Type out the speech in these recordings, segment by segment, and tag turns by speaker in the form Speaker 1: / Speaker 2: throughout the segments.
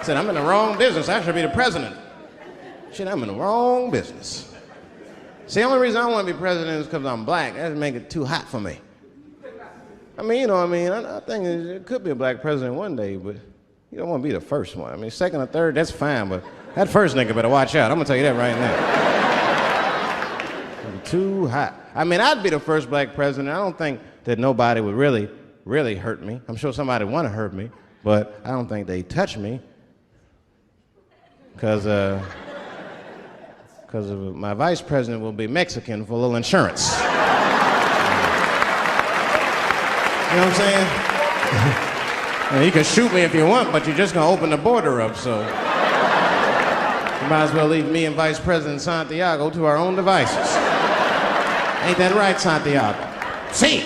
Speaker 1: Said, I'm in the wrong business. I should be the president. Shit, I'm in the wrong business. See, the only reason I want to be president is because I'm black. That would make it too hot for me. I mean, you know what I mean? I think it could be a black president one day, but you don't want to be the first one. I mean, second or third, that's fine, but that first nigga better watch out. I'm going to tell you that right now. Too hot. I mean, I'd be the first black president. I don't think that nobody would really hurt me. I'm sure somebody would want to hurt me, but I don't think they'd touch me. Because my vice president will be Mexican for a little insurance. You know what I'm saying? You know, you can shoot me if you want, but you're just going to open the border up, so you might as well leave me and Vice President Santiago to our own devices. Ain't that right, Santiago? See.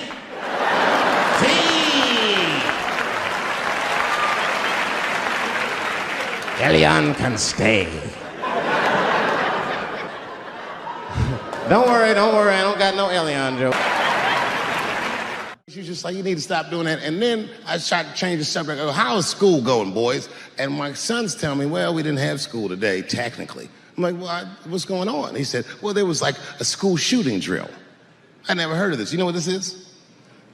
Speaker 1: Elian can stay. Don't worry, I don't got no Elian joke.
Speaker 2: She's just like, you need to stop doing that. And then I tried to change the subject. I go, how is school going, boys? And my sons tell me, well, we didn't have school today, technically. I'm like, well, what's going on? He said, well, there was like a school shooting drill. I never heard of this. You know what this is?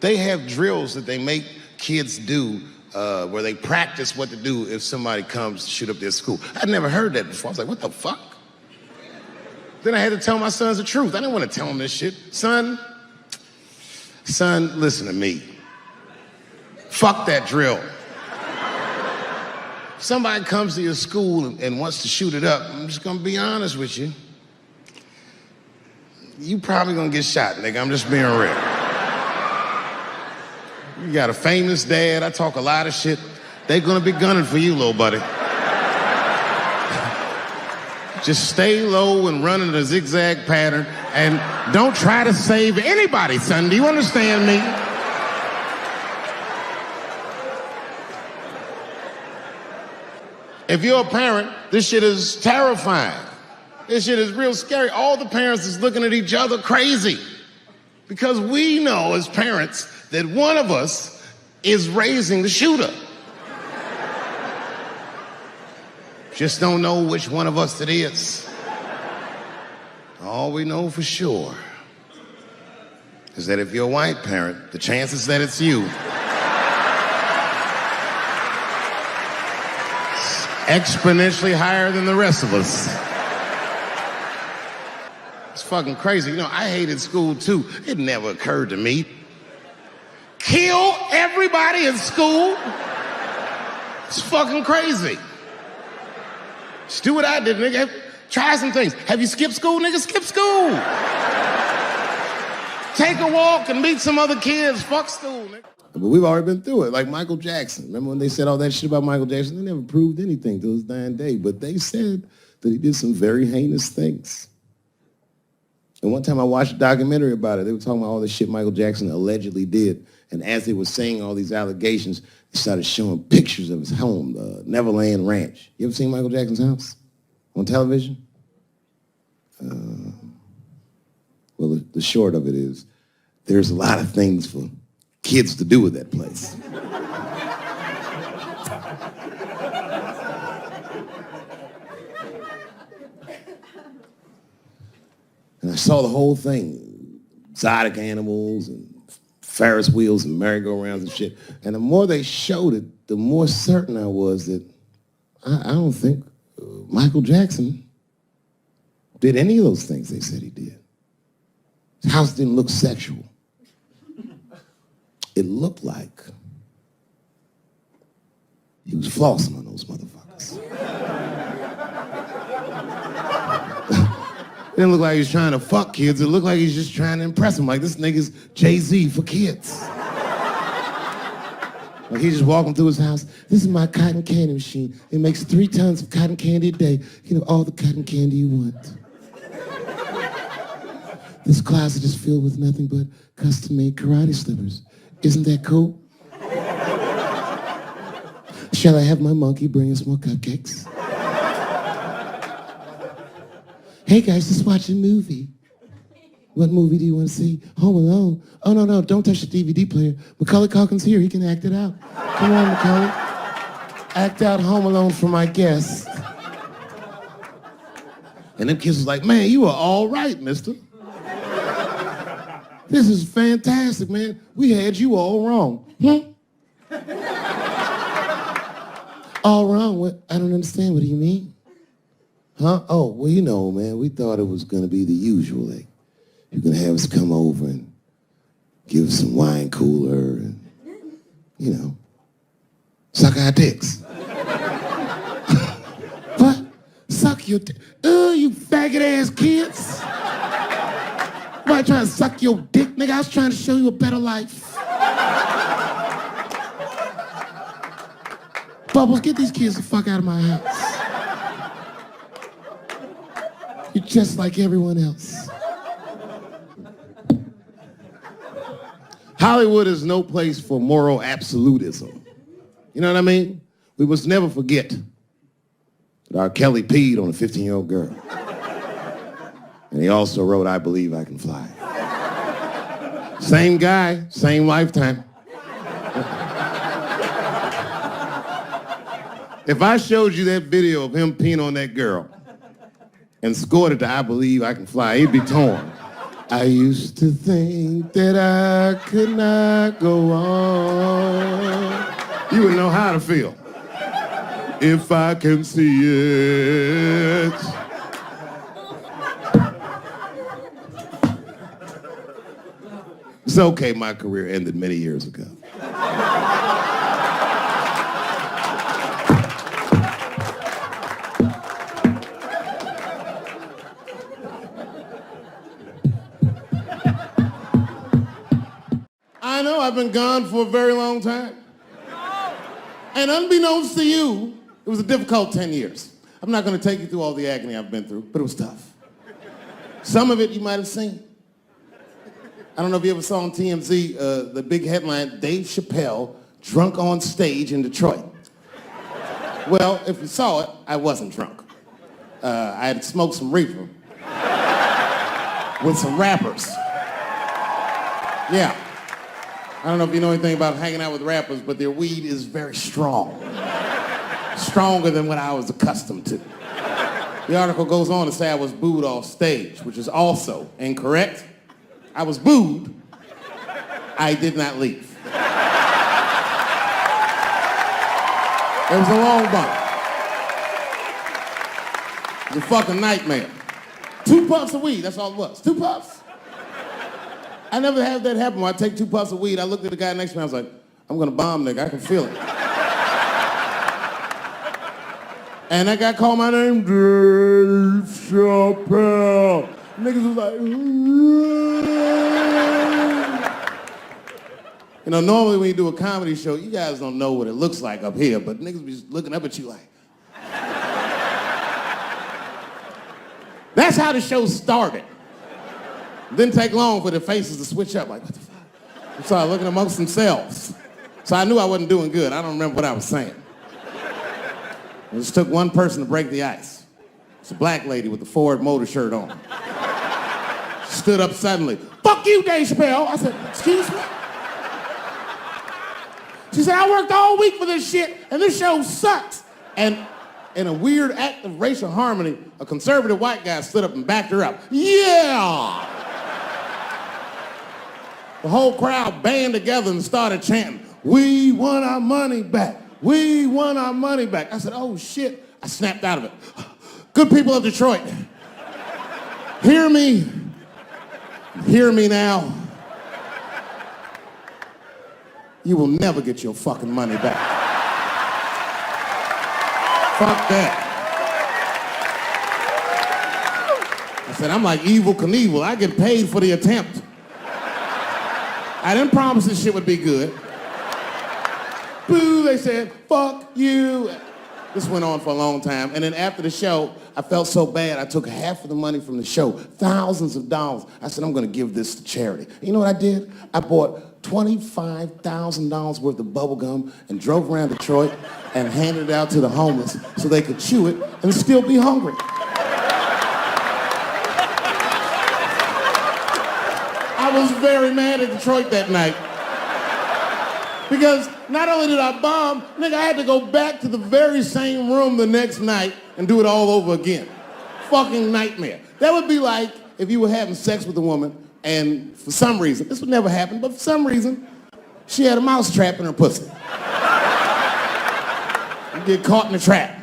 Speaker 2: They have drills that they make kids do where they practice what to do if somebody comes to shoot up their school. I'd never heard that before. I was like, what the fuck? Then I had to tell my sons the truth. I didn't want to tell them this shit. Son, listen to me. Fuck that drill. Somebody comes to your school and wants to shoot it up, I'm just gonna be honest with you. You probably gonna get shot, nigga. I'm just being real. You got a famous dad. I talk a lot of shit. They're gonna be gunning for you, little buddy. Just stay low and run in a zigzag pattern and don't try to save anybody, son. Do you understand me? If you're a parent, this shit is terrifying. This shit is real scary. All the parents is looking at each other crazy because we know as parents that one of us is raising the shooter. Just don't know which one of us it is. All we know for sure is that if you're a white parent, the chances that it's you is exponentially higher than the rest of us. It's fucking crazy. You know, I hated school too. It never occurred to me. Kill everybody in school? It's fucking crazy. Just do what I did, nigga. Try some things. Have you skipped school, nigga? Skip school. Take a walk and meet some other kids. Fuck school, nigga. But we've already been through it, like Michael Jackson. Remember when they said all that shit about Michael Jackson? They never proved anything till his dying day, but they said that he did some very heinous things. And one time I watched a documentary about it. They were talking about all the shit Michael Jackson allegedly did. And as they were saying all these allegations, they started showing pictures of his home, the Neverland Ranch. You ever seen Michael Jackson's house on television? Well, the short of it is, there's a lot of things for kids to do with that place. And I saw the whole thing, exotic animals and Ferris wheels and merry-go-rounds and shit. And the more they showed it, the more certain I was that I don't think Michael Jackson did any of those things they said he did. His house didn't look sexual. It looked like he was flossing on those motherfuckers. It didn't look like he was trying to fuck kids. It looked like he's just trying to impress them. Like, this nigga's Jay-Z for kids. Like, he's just walking through his house. This is my cotton candy machine. It makes 3 tons of cotton candy a day. You know, all the cotton candy you want. This closet is filled with nothing but custom-made karate slippers. Isn't that cool? Shall I have my monkey bring us more cupcakes? Hey guys, let's watch a movie. What movie do you want to see? Home Alone. Oh, no, don't touch the DVD player. Macaulay Culkin's here, he can act it out. Come on, Macaulay. act out Home Alone for my guests. And them kids was like, man, you are all right, mister. This is fantastic, man. We had you all wrong. All wrong? What? I don't understand. What do you mean? Huh? Oh, well, you know, man, we thought it was going to be the usual. Like, you're going to have us come over and give us some wine cooler and, you know, suck our dicks. What? Suck your dick? You faggot-ass kids. Why trying to suck your dick, nigga? I was trying to show you a better life. Bubbles, get these kids the fuck out of my house. You're just like everyone else. Hollywood is no place for moral absolutism. You know what I mean? We must never forget that R. Kelly peed on a 15-year-old girl. And he also wrote, I Believe I Can Fly. Same guy, same lifetime. If I showed you that video of him peeing on that girl and scored it to I Believe I Can Fly, he'd be torn. I used to think that I could not go on. You would know how to feel. If I can see it. It's okay, my career ended many years ago. I know I've been gone for a very long time. And unbeknownst to you, it was a difficult 10 years. I'm not going to take you through all the agony I've been through, but it was tough. Some of it you might have seen. I don't know if you ever saw on TMZ the big headline, Dave Chappelle drunk on stage in Detroit. Well, if you saw it, I wasn't drunk. I had smoked some reefer with some rappers. Yeah. I don't know if you know anything about hanging out with rappers, but their weed is very strong. Stronger than what I was accustomed to. The article goes on to say I was booed off stage, which is also incorrect. I was booed. I did not leave. It was a long bump. It was a fucking nightmare. 2 puffs of weed, that's all it was. 2 puffs. I never had that happen where I take 2 puffs of weed. I looked at the guy next to me, I was like, I'm gonna bomb, nigga, I can feel it. And that guy called my name, Dave Chappelle. Niggas was like, you know, normally when you do a comedy show, you guys don't know what it looks like up here, but niggas be looking up at you like. That's how the show started. Didn't take long for the faces to switch up, like, what the fuck? They started looking amongst themselves. So I knew I wasn't doing good. I don't remember what I was saying. It just took one person to break the ice. It's a black lady with a Ford Motor shirt on. She stood up suddenly. Fuck you, Dave Chappelle. I said, excuse me? She said, I worked all week for this shit, and this show sucks. And in a weird act of racial harmony, a conservative white guy stood up and backed her up. Yeah! The whole crowd band together and started chanting, we want our money back. We want our money back. I said, oh shit. I snapped out of it. Good people of Detroit, hear me. Hear me now. You will never get your fucking money back. Fuck that. I said, I'm like Evel Knievel. I get paid for the attempt. I didn't promise this shit would be good. Boo, they said, fuck you. This went on for a long time. And then after the show, I felt so bad, I took half of the money from the show, thousands of dollars. I said, I'm gonna give this to charity. You know what I did? I bought $25,000 worth of bubble gum and drove around Detroit and handed it out to the homeless so they could chew it and still be hungry. I was very mad at Detroit that night. Because not only did I bomb, nigga, I had to go back to the very same room the next night and do it all over again. Fucking nightmare. That would be like if you were having sex with a woman and for some reason, this would never happen, but for some reason, she had a mouse trap in her pussy. You get caught in the trap.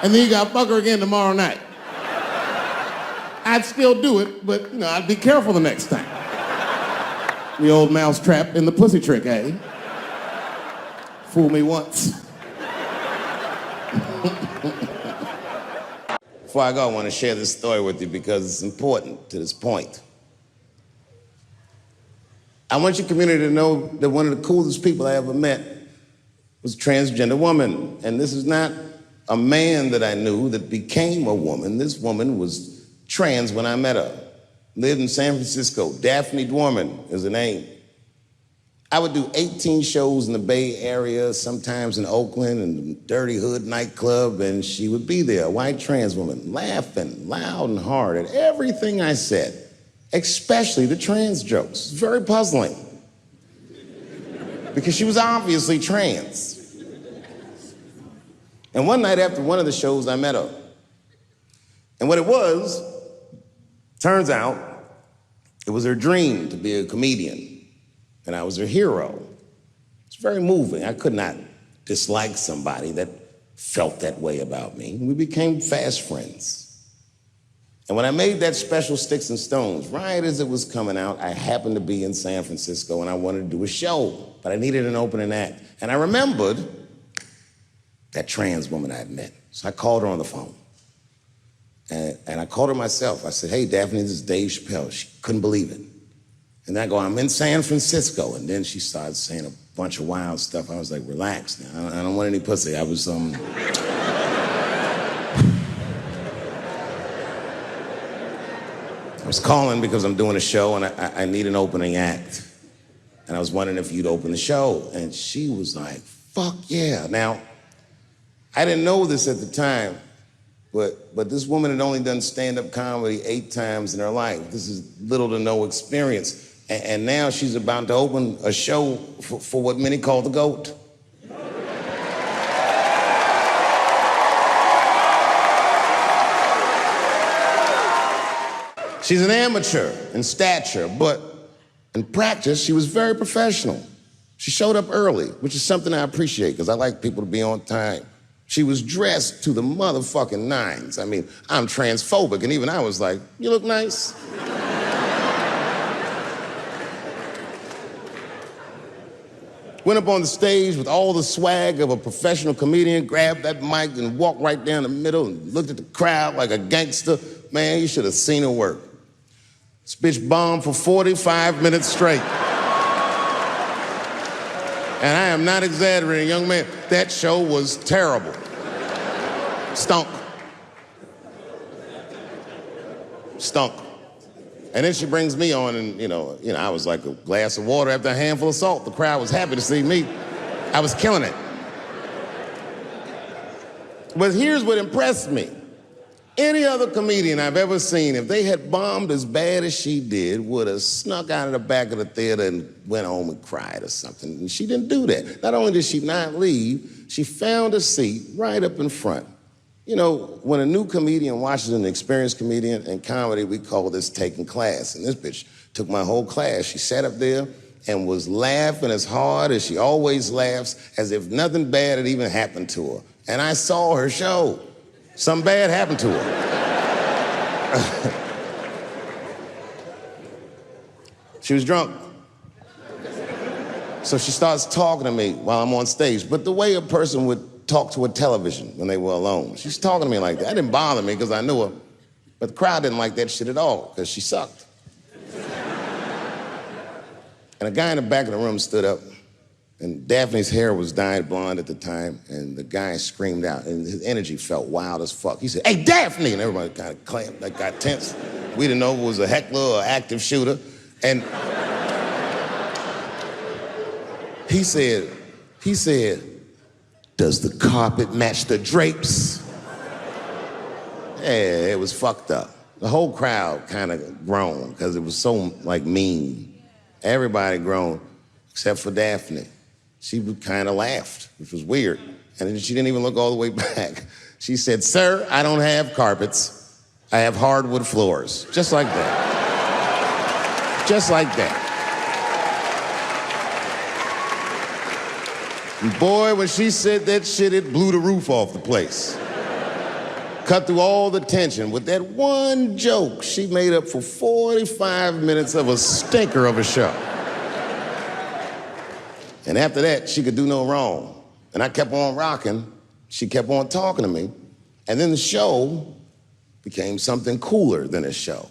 Speaker 2: And then you gotta fuck her again tomorrow night. I'd still do it, but you know, I'd be careful the next time. The old mouse trap in the pussy trick, eh? Fool me once. Before I go, I want to share this story with you because it's important to this point. I want your community to know that one of the coolest people I ever met was a transgender woman. And this is not a man that I knew that became a woman. This woman was trans when I met her. Lived in San Francisco. Daphne Dworman is her name. I would do 18 shows in the Bay Area, sometimes in Oakland, and Dirty Hood nightclub, and she would be there, a white trans woman, laughing loud and hard at everything I said, especially the trans jokes. It's very puzzling, because she was obviously trans. And one night after one of the shows, I met her. And what it was, turns out, it was her dream to be a comedian. And I was her hero. It's very moving. I could not dislike somebody that felt that way about me. We became fast friends. And when I made that special Sticks and Stones, right as it was coming out, I happened to be in San Francisco and I wanted to do a show, but I needed an opening act. And I remembered that trans woman I had met. So I called her on the phone. And I called her myself. I said, "Hey, Daphne, this is Dave Chappelle." She couldn't believe it. And I go, "I'm in San Francisco." And then she started saying a bunch of wild stuff. I was like, "Relax now. I don't want any pussy." I was, I was calling because I'm doing a show and I need an opening act. And I was wondering if you'd open the show. And she was like, "Fuck yeah." Now, I didn't know this at the time, but this woman had only done stand-up comedy 8 times in her life. This is little to no experience. And now she's about to open a show for what many call the GOAT. She's an amateur in stature, but in practice, she was very professional. She showed up early, which is something I appreciate, because I like people to be on time. She was dressed to the motherfucking nines. I mean, I'm transphobic, and even I was like, "You look nice." Went up on the stage with all the swag of a professional comedian, grabbed that mic and walked right down the middle and looked at the crowd like a gangster. Man, you should have seen her work. This bitch bombed for 45 minutes straight. And I am not exaggerating, young man. That show was terrible. Stunk. Stunk. And then she brings me on, and you know, I was like a glass of water after a handful of salt. The crowd was happy to see me. I was killing it. But here's what impressed me. Any other comedian I've ever seen, if they had bombed as bad as she did, would have snuck out of the back of the theater and went home and cried or something. And she didn't do that. Not only did she not leave, she found a seat right up in front. You know, when a new comedian watches an experienced comedian in comedy, we call this taking class. And this bitch took my whole class. She sat up there and was laughing as hard as she always laughs, as if nothing bad had even happened to her. And I saw her show. Something bad happened to her. She was drunk. So she starts talking to me while I'm on stage, but the way a person would talk to a television when they were alone. She's talking to me like that. That didn't bother me because I knew her, but the crowd didn't like that shit at all because she sucked. And a guy in the back of the room stood up, and Daphne's hair was dyed blonde at the time, and the guy screamed out, and his energy felt wild as fuck. He said, "Hey, Daphne!" And everybody kind of clamped, like got tense. We didn't know if it was a heckler or an active shooter. And he said, "Does the carpet match the drapes?" Yeah, it was fucked up. The whole crowd kind of groaned because it was so, like, mean. Everybody groaned except for Daphne. She kind of laughed, which was weird. And then she didn't even look all the way back. She said, "Sir, I don't have carpets. I have hardwood floors." Just like that. Just like that. And boy, when she said that shit, it blew the roof off the place. Cut through all the tension. With that one joke, she made up for 45 minutes of a stinker of a show. And after that, she could do no wrong. And I kept on rocking. She kept on talking to me. And then the show became something cooler than a show.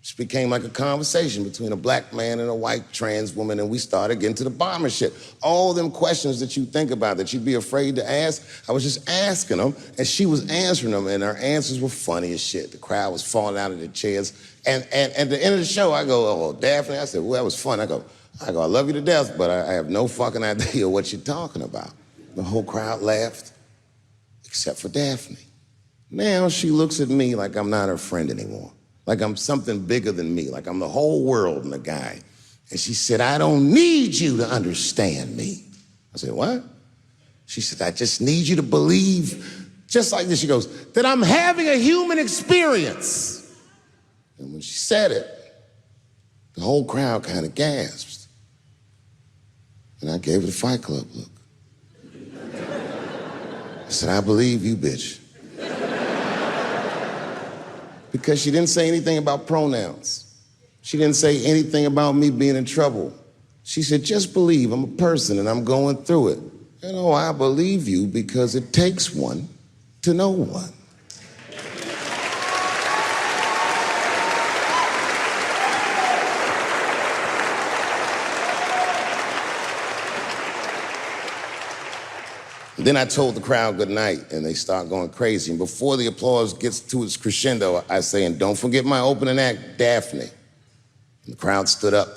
Speaker 2: It became like a conversation between a black man and a white trans woman, and we started getting to the bomber shit. All them questions that you think about that you'd be afraid to ask, I was just asking them, and she was answering them, and her answers were funny as shit. The crowd was falling out of their chairs. And at the end of the show, I go, "Oh, Daphne," I said, "Well, that was fun." I go, "I love you to death, but I have no fucking idea what you're talking about." The whole crowd laughed, except for Daphne. Now she looks at me like I'm not her friend anymore, like I'm something bigger than me, like I'm the whole world and a guy. And she said, "I don't need you to understand me." I said, "What?" She said, "I just need you to believe," just like this, she goes, "that I'm having a human experience." And when she said it, the whole crowd kind of gasped. And I gave it a Fight Club look. I said, "I believe you, bitch." Because she didn't say anything about pronouns. She didn't say anything about me being in trouble. She said, "Just believe I'm a person and I'm going through it." You know, I believe you because it takes one to know one. Then I told the crowd good night, and they start going crazy. And before the applause gets to its crescendo, I say, "And don't forget my opening act, Daphne." And the crowd stood up,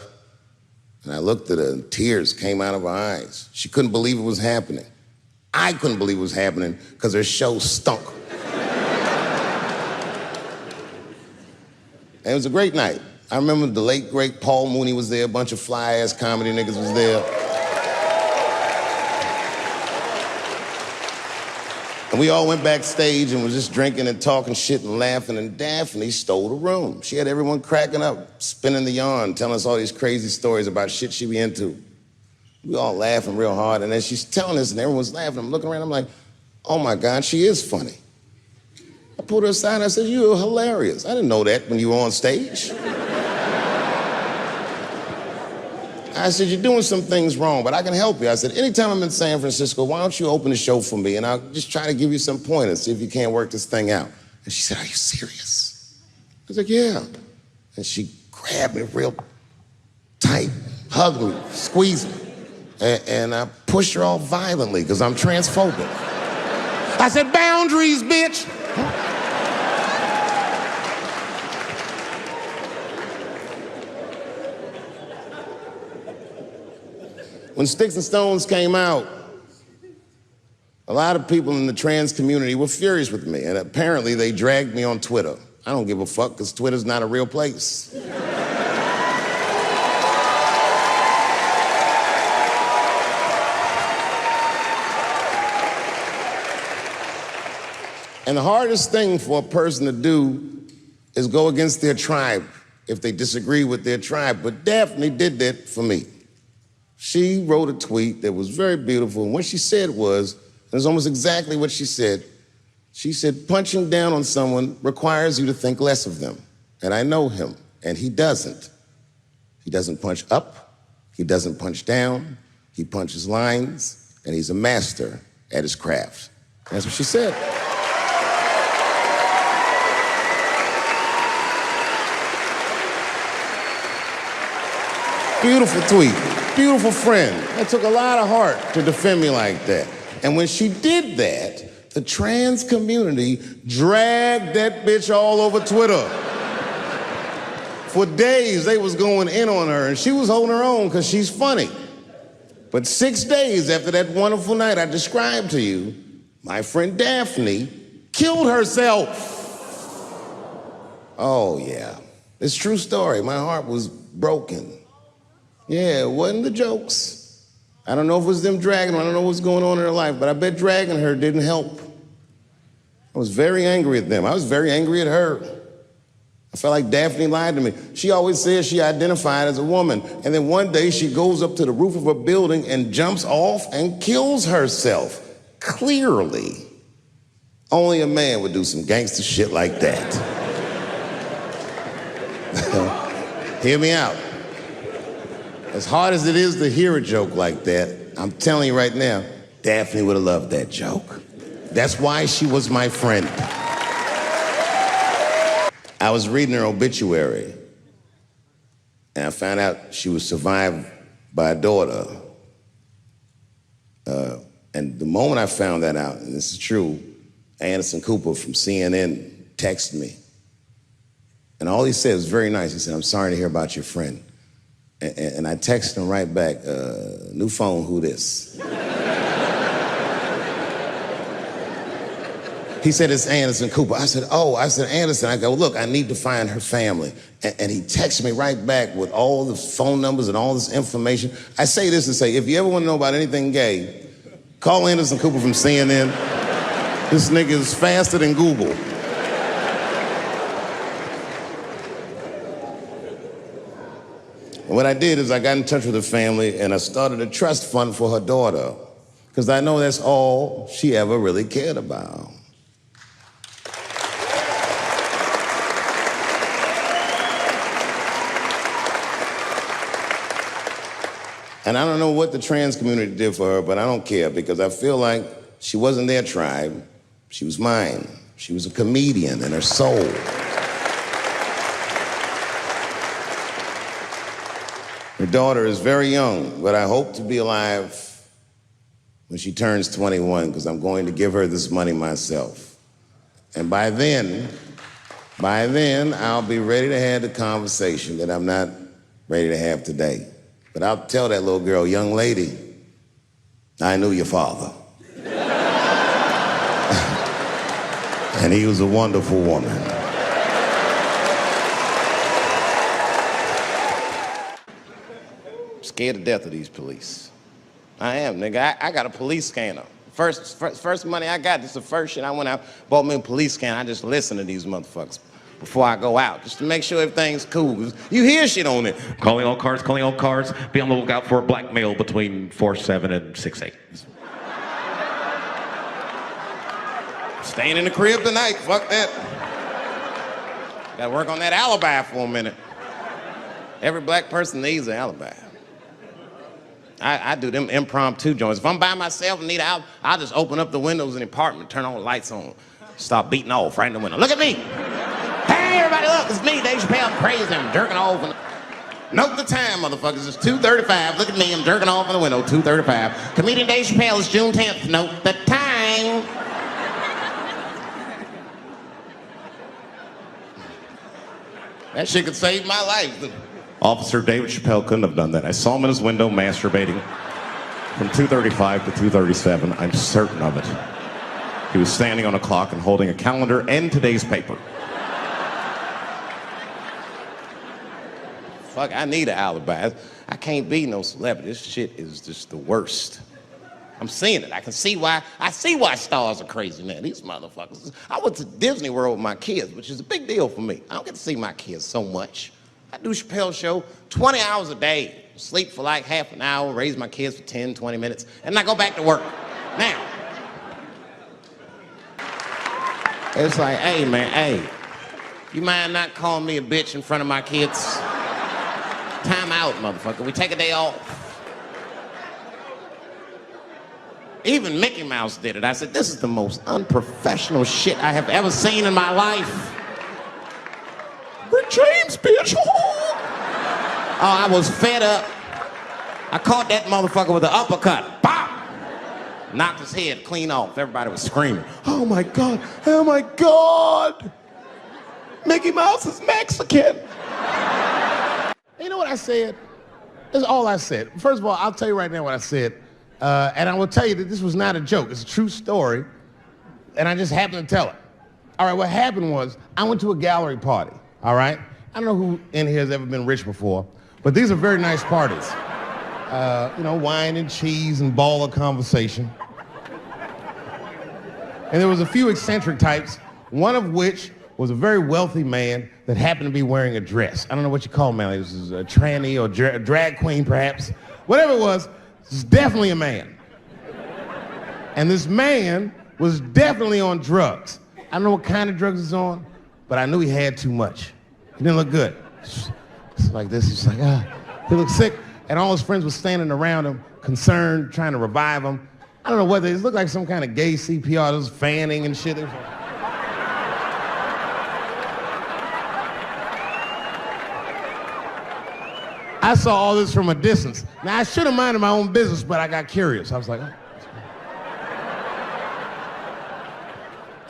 Speaker 2: and I looked at her, and tears came out of her eyes. She couldn't believe it was happening. I couldn't believe it was happening because her show stunk. And it was a great night. I remember the late, great Paul Mooney was there, a bunch of fly-ass comedy niggas was there. And we all went backstage and was just drinking and talking shit and laughing, and Daphne stole the room. She had everyone cracking up, spinning the yarn, telling us all these crazy stories about shit she be into. We all laughing real hard, and as she's telling us and everyone's laughing, I'm looking around, I'm like, "Oh my God, she is funny." I pulled her aside and I said, "You're hilarious." I didn't know that when you were on stage. I said, "You're doing some things wrong, but I can help you." I said, "Anytime I'm in San Francisco, why don't you open the show for me, and I'll just try to give you some pointers, see if you can't work this thing out." And she said, "Are you serious?" I was like, "Yeah." And she grabbed me real tight, hugged me, squeezed me, and I pushed her all violently because I'm transphobic. I said, "Boundaries, bitch." When Sticks and Stones came out, a lot of people in the trans community were furious with me, and apparently they dragged me on Twitter. I don't give a fuck, because Twitter's not a real place. And the hardest thing for a person to do is go against their tribe if they disagree with their tribe. But Daphne did that for me. She wrote a tweet that was very beautiful, and what she said was, it was almost exactly what she said. She said, "Punching down on someone requires you to think less of them. And I know him, and he doesn't. He doesn't punch up, he doesn't punch down, he punches lines, and he's a master at his craft." That's what she said. Beautiful tweet, beautiful friend. It took a lot of heart to defend me like that. And when she did that, the trans community dragged that bitch all over Twitter. For days, they was going in on her, and she was holding her own because she's funny. But 6 days after that wonderful night I described to you, my friend Daphne killed herself. Oh, yeah. It's a true story. My heart was broken. Yeah, it wasn't the jokes. I don't know if it was them dragging her, I don't know what's going on in her life, but I bet dragging her didn't help. I was very angry at them. I was very angry at her. I felt like Daphne lied to me. She always says she identified as a woman, and then one day she goes up to the roof of a building and jumps off and kills herself. Clearly, only a man would do some gangster shit like that. Hear me out. As hard as it is to hear a joke like that, I'm telling you right now, Daphne would have loved that joke. That's why she was my friend. I was reading her obituary, and I found out she was survived by a daughter. And the moment I found that out, and this is true, Anderson Cooper from CNN texted me. And all he said was very nice. He said, "I'm sorry to hear about your friend." And I texted him right back, "New phone, who this?" He said, "It's Anderson Cooper." I said, "Oh," I said, "Anderson." I go, "Look, I need to find her family." And he texted me right back with all the phone numbers and all this information. I say this to say, if you ever want to know about anything gay, call Anderson Cooper from CNN. This nigga is faster than Google. And what I did is I got in touch with her family and I started a trust fund for her daughter, because I know that's all she ever really cared about. And I don't know what the trans community did for her, but I don't care, because I feel like she wasn't their tribe, she was mine. She was a comedian in her soul. Her daughter is very young, but I hope to be alive when she turns 21, because I'm going to give her this money myself. And by then, I'll be ready to have the conversation that I'm not ready to have today. But I'll tell that little girl, "Young lady, I knew your father." And he was a wonderful woman. I'm scared to death of these police. I am, nigga. I got a police scanner. First money I got, this is the first shit I went out, bought me a police scanner. I just listen to these motherfuckers before I go out, just to make sure everything's cool. You hear shit on it.
Speaker 3: Calling all cars, be on the lookout for a black male between 4'7" and 6'8".
Speaker 1: Staying in the crib tonight, fuck that. Gotta work on that alibi for a minute. Every black person needs an alibi. I do them impromptu joints. If I'm by myself and need out, I'll just open up the windows in the apartment, turn all the lights on, start beating off right in the window. Look at me. Hey, everybody, look, it's me, Dave Chappelle. I'm crazy, I'm jerking off. Note the time, motherfuckers. It's 2:35. Look at me, I'm jerking off in the window, 2:35. Comedian Dave Chappelle, it's June 10th. Note the time. That shit could save my life.
Speaker 3: Officer David Chappelle couldn't have done that. I saw him in his window masturbating from 2:35 to 2:37. I'm certain of it. He was standing on a clock and holding a calendar and today's paper.
Speaker 1: Fuck, I need an alibi. I can't be no celebrity. This shit is just the worst. I'm seeing it. I see why stars are crazy, man. These motherfuckers. I went to Disney World with my kids, which is a big deal for me. I don't get to see my kids so much. I do Chappelle's show 20 hours a day, sleep for like half an hour, raise my kids for 10, 20 minutes, and I go back to work. Now, it's like, hey, man, hey, you mind not calling me a bitch in front of my kids? Time out, motherfucker. We take a day off. Even Mickey Mouse did it. I said, this is the most unprofessional shit I have ever seen in my life. Rick James, bitch. Oh, I was fed up. I caught that motherfucker with an uppercut. Bop! Knocked his head clean off. Everybody was screaming. Oh my God, oh my God. Mickey Mouse is Mexican.
Speaker 2: You know what I said? That's all I said. First of all, I'll tell you right now what I said. And I will tell you that this was not a joke. It's a true story. And I just happened to tell it. All right, what happened was I went to a gallery party, all right? I don't know who in here has ever been rich before, but these are very nice parties.
Speaker 1: Wine and cheese and ball of conversation. And there was a few eccentric types, one of which was a very wealthy man that happened to be wearing a dress. I don't know what you call him, man. This is a tranny or drag queen, perhaps. Whatever it was definitely a man. And this man was definitely on drugs. I don't know what kind of drugs he's on, but I knew he had too much. He didn't look good. It's like this. He's like, he looked sick. And all his friends were standing around him, concerned, trying to revive him. I don't know whether it looked like some kind of gay CPR. There was fanning and shit. I saw all this from a distance. Now, I should have minded my own business, but I got curious. I was like, oh.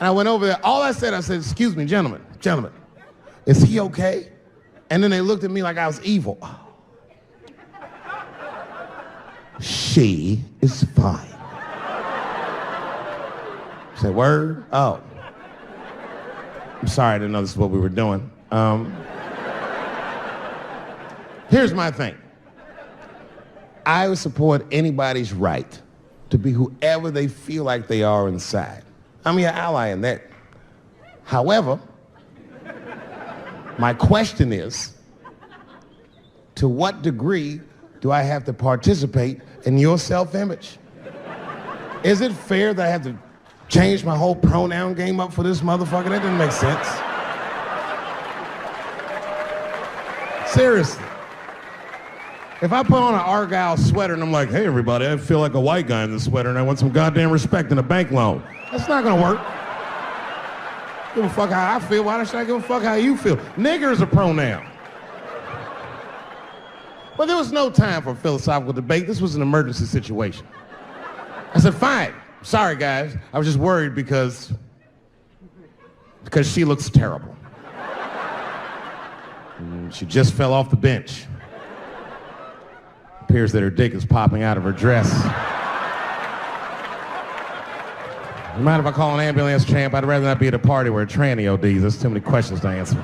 Speaker 1: And I went over there. All I said, excuse me, gentlemen, is he okay? And then they looked at me like I was evil. She is fine. I said, word? Oh. I'm sorry, I didn't know this is what we were doing. Here's my thing. I would support anybody's right to be whoever they feel like they are inside. I'm your ally in that. However, my question is, to what degree do I have to participate in your self-image? Is it fair that I have to change my whole pronoun game up for this motherfucker? That didn't make sense. Seriously. If I put on an Argyle sweater and I'm like, hey everybody, I feel like a white guy in this sweater and I want some goddamn respect and a bank loan, that's not gonna work. Give a fuck how I feel, why should I give a fuck how you feel? Nigger is a pronoun. But there was no time for philosophical debate. This was an emergency situation. I said, fine. Sorry, guys. I was just worried because she looks terrible. And she just fell off the bench. Appears that her dick is popping out of her dress. You mind if I call an ambulance, champ? I'd rather not be at a party where a tranny ODs. There's too many questions to answer.